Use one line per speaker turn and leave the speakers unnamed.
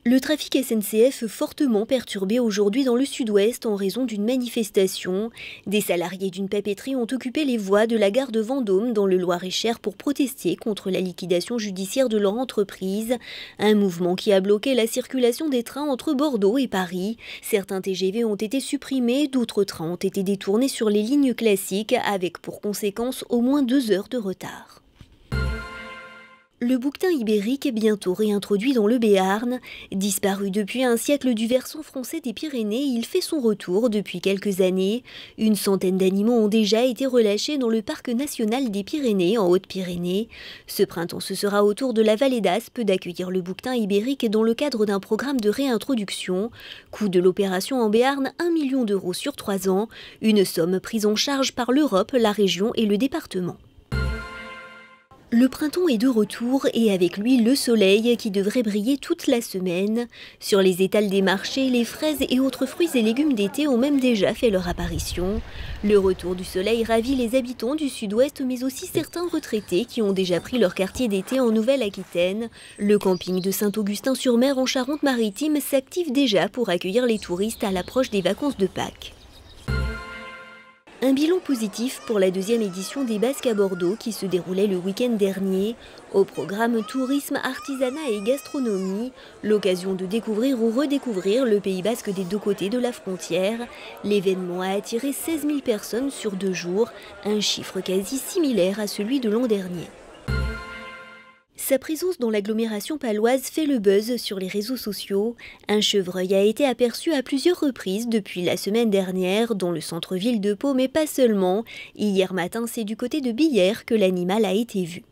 Le trafic SNCF fortement perturbé aujourd'hui dans le sud-ouest en raison d'une manifestation. Des salariés d'une papeterie ont occupé les voies de la gare de Vendôme dans le Loir-et-Cher pour protester contre la liquidation judiciaire de leur entreprise. Un mouvement qui a bloqué la circulation des trains entre Bordeaux et Paris. Certains TGV ont été supprimés, d'autres trains ont été détournés sur les lignes classiques avec pour conséquence au moins 2 heures de retard. Le bouquetin ibérique est bientôt réintroduit dans le Béarn. Disparu depuis un siècle du versant français des Pyrénées, il fait son retour depuis quelques années. Une centaine d'animaux ont déjà été relâchés dans le parc national des Pyrénées, en Haute-Pyrénées. Ce printemps, ce sera au tour de la vallée d'Aspe d'accueillir le bouquetin ibérique dans le cadre d'un programme de réintroduction. Coût de l'opération en Béarn, 1 million d'euros sur 3 ans. Une somme prise en charge par l'Europe, la région et le département. Le printemps est de retour et avec lui le soleil qui devrait briller toute la semaine. Sur les étals des marchés, les fraises et autres fruits et légumes d'été ont même déjà fait leur apparition. Le retour du soleil ravit les habitants du sud-ouest mais aussi certains retraités qui ont déjà pris leur quartier d'été en Nouvelle-Aquitaine. Le camping de Saint-Augustin-sur-Mer en Charente-Maritime s'active déjà pour accueillir les touristes à l'approche des vacances de Pâques. Un bilan positif pour la deuxième édition des Basques à Bordeaux qui se déroulait le week-end dernier. Au programme tourisme, artisanat et gastronomie, l'occasion de découvrir ou redécouvrir le Pays basque des deux côtés de la frontière. L'événement a attiré 16 000 personnes sur 2 jours, un chiffre quasi similaire à celui de l'an dernier. Sa présence dans l'agglomération paloise fait le buzz sur les réseaux sociaux. Un chevreuil a été aperçu à plusieurs reprises depuis la semaine dernière dans le centre-ville de Pau, mais pas seulement. Hier matin, c'est du côté de Billère que l'animal a été vu.